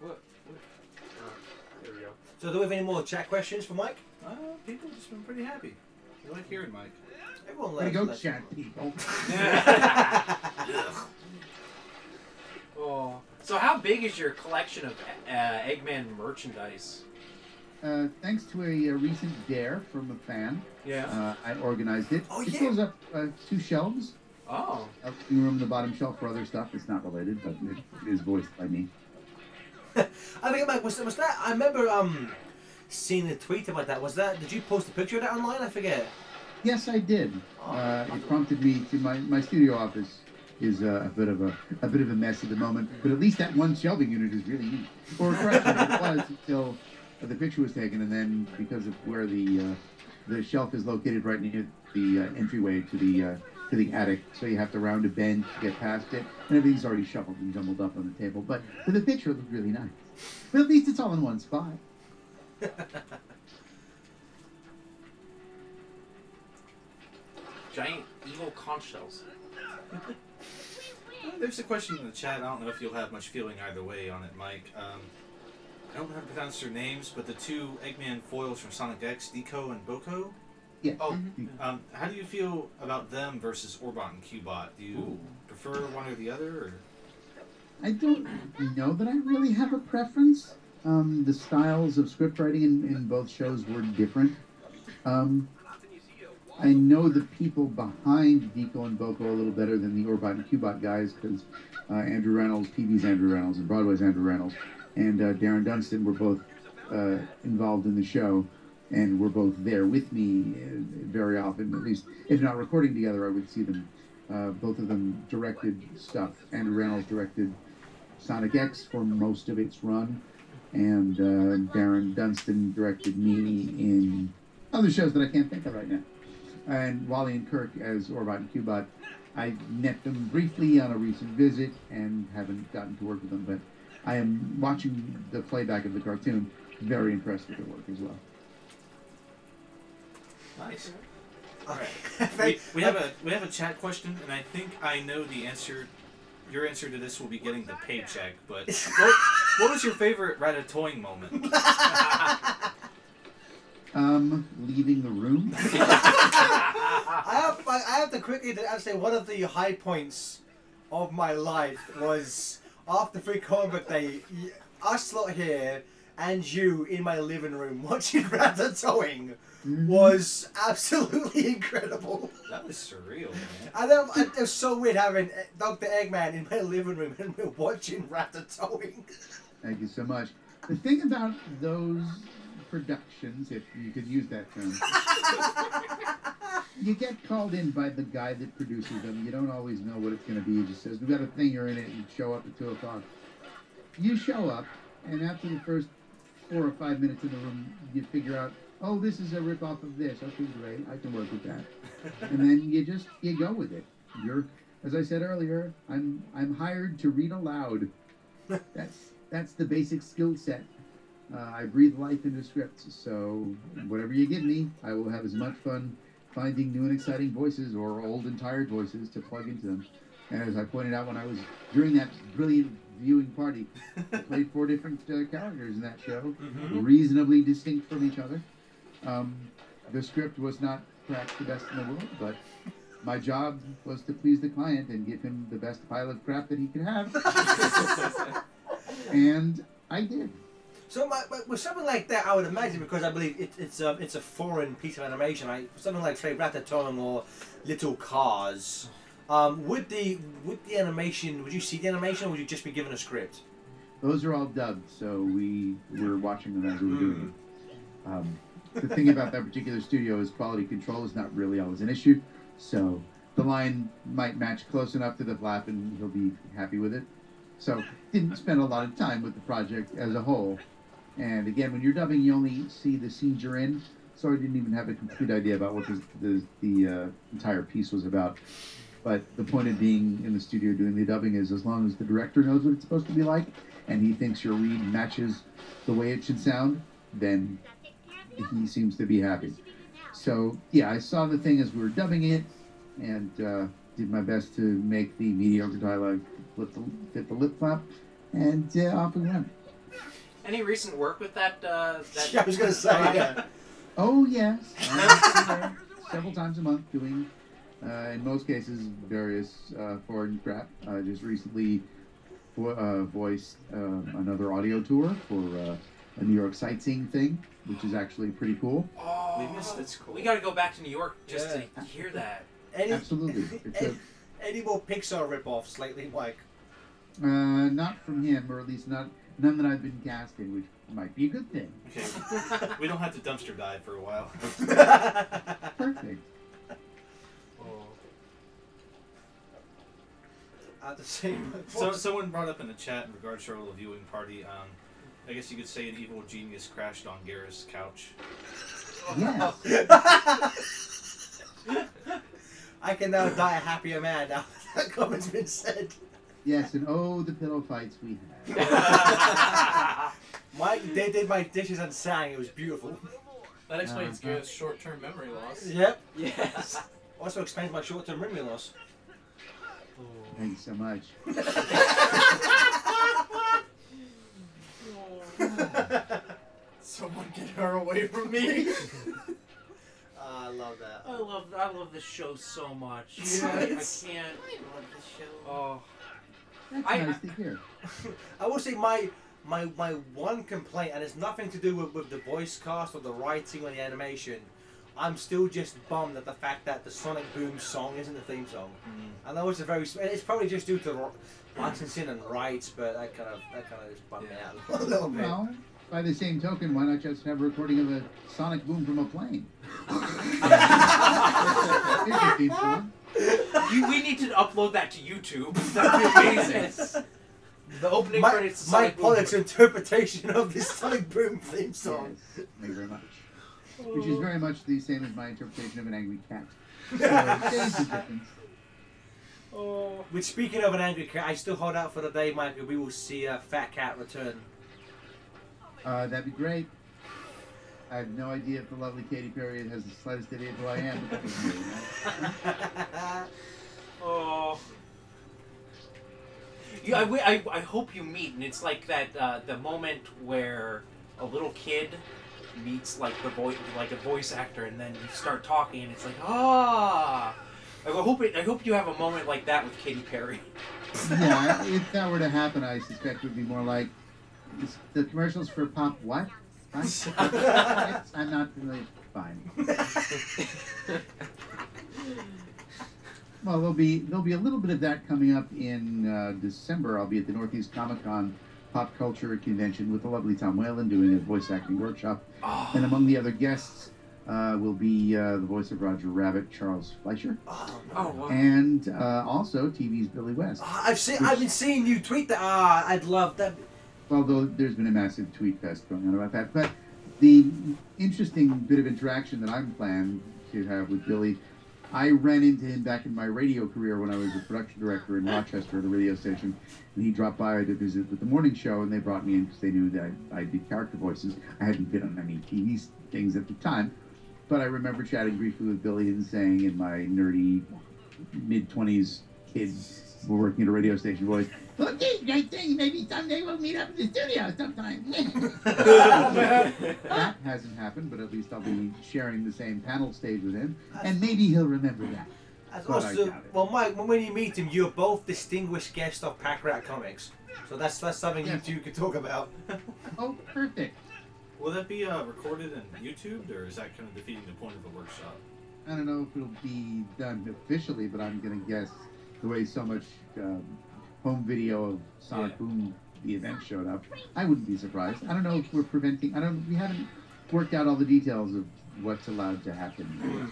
What? There we go. So do we have any more chat questions for Mike? People have just been pretty happy. They like hearing Mike. Everyone Way to loves go, chat people. Oh. So how big is your collection of Eggman merchandise? Thanks to a recent dare from a fan, Yeah. I organized it. Oh, it yeah. fills up 2 shelves. Oh. A room in the bottom shelf for other stuff. It's not related, but it is voiced by me. I think, Mike, was that? I remember seeing a tweet about that. Did you post a picture of that online? I forget. Yes, I did. It prompted me to my studio office is a bit of a mess at the moment, but at least that one shelving unit is really neat. Or correction, it was until the picture was taken, and then because of where the shelf is located right near the entryway to the attic, so you have to round a bend to get past it, and everything's already shuffled and jumbled up on the table. But for the picture, it looked really nice. But at least it's all in one spot. Giant evil conch shells. There's a question in the chat. I don't know if you'll have much feeling either way on it, Mike. I don't know how to pronounce their names, but the 2 Eggman foils from Sonic X, Deco and Boko. Yeah. Oh. How do you feel about them versus Orbot and Cubot? Do you prefer one or the other? Or? I don't know that I really have a preference. The styles of script writing in both shows were different. I know the people behind Deco and Boko a little better than the Orbot and Cubot guys, because Andrew Reynolds, TV's Andrew Reynolds, and Broadway's Andrew Reynolds, and Darren Dunstan were both involved in the show, and were both there with me very often. At least, if not recording together, I would see them. Both of them directed stuff. Andrew Reynolds directed Sonic X for most of its run, and Darren Dunstan directed me in other shows that I can't think of right now. And Wally and Kirk as Orbot and Cubot, I met them briefly on a recent visit and haven't gotten to work with them, but I am watching the playback of the cartoon, very impressed with their work as well. Nice. All right. we have a chat question, and I think I know the answer. Your answer to this will be getting the paycheck. But what was your favorite Ratatouille moment? Leaving the room. I have to quickly say one of the high points of my life was after Free Comic Book Day. Us lot here and you in my living room watching Ratatouille was absolutely incredible. That was surreal, man. I know it was so weird having Dr. Eggman in my living room and we're watching Ratatouille. Thank you so much. The thing about those productions, if you could use that term, you get called in by the guy that produces them. You don't always know what it's going to be. He just says, "We've got a thing, you're in it, and show up at 2 o'clock." You show up, and after the first 4 or 5 minutes in the room, you figure out, oh, this is a rip-off of this. Okay, great, I can work with that. And then you go with it. You're, as I said earlier, I'm hired to read aloud. That's the basic skill set. I breathe life into scripts, so whatever you give me, I will have as much fun finding new and exciting voices or old and tired voices to plug into them. And as I pointed out when I was during that brilliant viewing party, I played 4 different characters in that show, reasonably distinct from each other. The script was not perhaps the best in the world, but my job was to please the client and give him the best pile of crap that he could have. And I did. So with something like that, I would imagine, because I believe it's a foreign piece of animation, something like, say, Ratatouille or Little Cars, with the animation, would you see the animation or would you just be given a script? Those are all dubbed, so we were watching them as we were doing them. The thing about that particular studio is quality control is not really always an issue, so the line might match close enough to the flap and he'll be happy with it. So didn't spend a lot of time with the project as a whole. And again, when you're dubbing, you only see the scenes you're in, so I didn't even have a complete idea about what the entire piece was about. But the point of being in the studio doing the dubbing is, as long as the director knows what it's supposed to be like, and he thinks your read matches the way it should sound, then he seems to be happy. So yeah, I saw the thing as we were dubbing it, and did my best to make the mediocre dialogue fit the lip flap, and off we went. Any recent work with that? Yeah, I was going to say, yeah. Oh, yes. I'm there several times a month doing, in most cases, various foreign crap. I just recently voiced another audio tour for a New York sightseeing thing, which is actually pretty cool. Oh, We missed it. cool. We got to go back to New York just to hear that. Absolutely. Any more Pixar rip-offs lately, Mike? Not from him, or at least none that I've been cast in, which might be a good thing. Okay, we don't have to dumpster dive for a while. Perfect. At the same So someone brought up in the chat in regards to our little viewing party, I guess you could say an evil genius crashed on Garrus' couch. Yes. I can now die a happier man now that comment's been said. Yes, and oh, the pillow fights we had. Mike, they did my dishes and sang. It was beautiful. That explains Garrett's short-term memory loss. Yep. Yes. Also explains my short-term memory loss. Thanks so much. Someone get her away from me. I love that. I love this show so much. Yes. I can't. I love the show. Oh. That's I- nice to hear. I will say my one complaint, and it's nothing to do with the voice cast or the writing or the animation. I'm still just bummed at the fact that the Sonic Boom song isn't the theme song. I know it's it's probably just due to licensing and rights, but that kind of just bummed me out a little bit. Well, by the same token, why not just have a recording of a sonic boom from a plane? Here's your theme song. We need to upload that to YouTube. That'd be amazing. The opening credits. to Mike Sonic Boom. Pollock's interpretation of this Sonic Boom theme song. Yes, thank you very much. Which is very much the same as my interpretation of an angry cat. So, there's the difference. Which, speaking of an angry cat, I still hold out for the day, Mike, we will see a Fat Cat return. That'd be great. I have no idea if the lovely Katy Perry has the slightest idea who I am, but that doesn't really matter. Oh. I hope you meet, and it's like that the moment where a little kid meets like a voice actor, and then you start talking, and it's like I hope you have a moment like that with Katy Perry. Yeah, if that were to happen, I suspect it would be more like, The commercials for Pop what? Right? I'm not really fine. Well, there'll be a little bit of that coming up in December. I'll be at the Northeast Comic Con Pop Culture Convention with the lovely Tom Whalen doing a voice acting workshop. Oh. And among the other guests will be the voice of Roger Rabbit, Charles Fleischer. Oh, wow. And also TV's Billy West. I've been seeing you tweet that. I'd love that. Although there's been a massive tweet fest going on about that. But the interesting bit of interaction that I'm planning to have with Billy, I ran into him back in my radio career when I was a production director in Rochester at a radio station, and he dropped by to visit with the morning show, and they brought me in because they knew that I did character voices. I hadn't been on any TV things at the time, but I remember chatting briefly with Billy and saying in my nerdy mid-20s kid working at a radio station voice, "Well, geez, great thing. Maybe someday we'll meet up in the studio sometime." That hasn't happened, but at least I'll be sharing the same panel stage with him, and maybe he'll remember that. But I doubt it. Well, Mike, when you meet him, you're both distinguished guests of Pack Rat Comics, so that's something you two could talk about. Oh, perfect. Will that be recorded and YouTubed, or is that kind of defeating the point of the workshop? I don't know if it'll be done officially, but I'm going to guess the way so much home video of Sonic Boom, the event, showed up, I wouldn't be surprised. I don't know if we're preventing. We haven't worked out all the details of what's allowed to happen.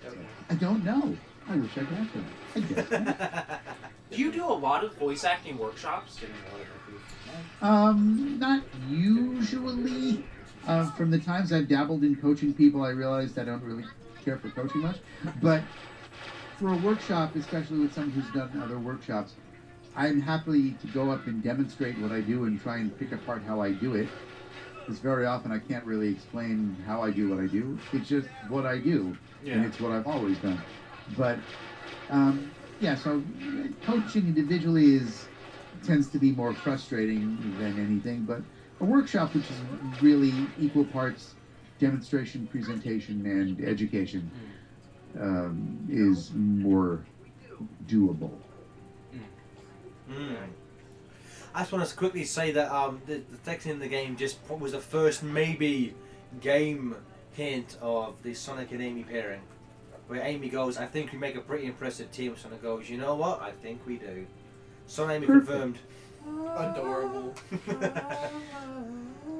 So, I don't know. I wish I could ask them. I guess. Do you do a lot of voice acting workshops? Not usually. From the times I've dabbled in coaching people, I realized I don't really care for coaching much. But for a workshop, especially with someone who's done other workshops, I'm happy to go up and demonstrate what I do and try and pick apart how I do it. Because very often I can't really explain how I do what I do. It's just what I do, and it's what I've always done. But so coaching individually tends to be more frustrating than anything. But a workshop, which is really equal parts demonstration, presentation, and education, is more doable. I just want to quickly say that the text in the game just was the first maybe game hint of the Sonic and Amy pairing, where Amy goes, "I think we make a pretty impressive team." Sonic goes, "You know what? I think we do." Sonic Amy confirmed. Adorable.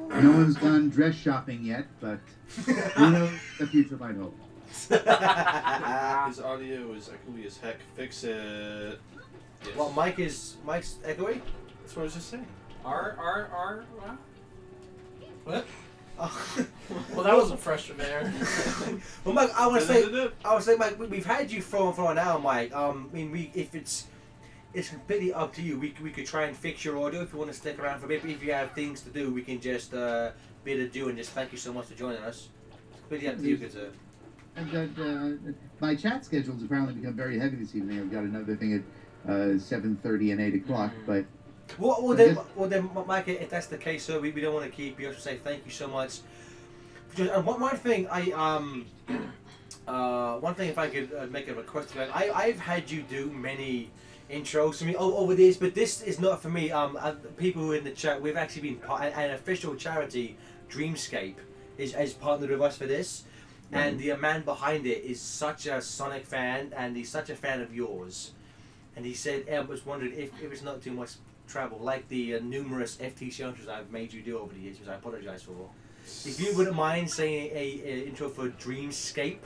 No one's gone dress shopping yet, but who knows, the future might hold. His audio is echoey as heck. Fix it. Yes. Well, Mike's echoey? That's what I was just saying. What? Oh. Well, that wasn't fresh from there. Well, Mike, I want to say, Mike, we've had you for an hour, Mike. I mean, if it's completely up to you. We could try and fix your audio if you want to stick around for a bit. But if you have things to do, we can just bid adieu and just thank you so much for joining us. It's completely up to you, good sir. I've got my chat schedule's apparently become very heavy this evening. I've got another thing at 7:30 and 8 o'clock, but. Well, then, Mike, if that's the case, sir, we don't want to keep you. I should say thank you so much. And one thing, if I could make a request, I've had you do many intros to me over this, but this is not for me. People who are in the chat, we've actually been an official charity, Dreamscape, is partnered with us for this, and the man behind it is such a Sonic fan, and he's such a fan of yours, and he said, I was wondering if it's not too much travel, like the numerous FTC intros I've made you do over the years, which I apologize for. If you wouldn't mind saying a intro for Dreamscape,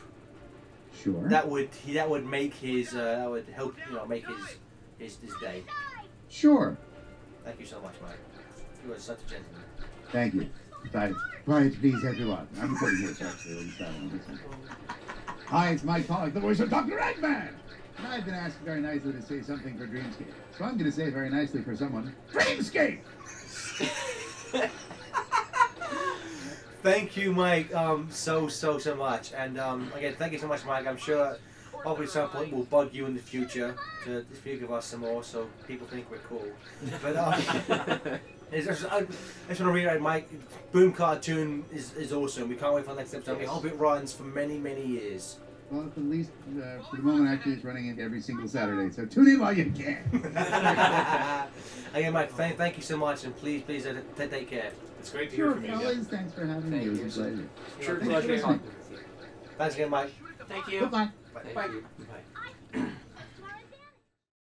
sure, that would make his that would help make his day. Sure. Thank you so much, Mike. You are such a gentleman. Thank you. Quiet, please, everyone. I'm putting this actually. Hi, it's Mike Pollock, the voice of Dr. Eggman. And I've been asked very nicely to say something for Dreamscape. So I'm going to say very nicely for someone, Dreamscape! Thank you, Mike, so much. And again, thank you so much, Mike. I'm sure hopefully at some point we'll bug you in the future to speak of us some more so people think we're cool. But I just want to reiterate, Mike, Boom Cartoon is awesome. We can't wait for the next episode. We hope it runs for many, many years. Well, at least for the moment, actually, it's running it every single Saturday. So tune in while you can. Again, Mike, thank you so much, and please take care. It's great to hear Sure, from you always. again. Thanks for having me. Thank It you. was a pleasure. Sure, Thanks for pleasure. listening. Thanks again, Mike. Thank you. Goodbye. Bye. Bye.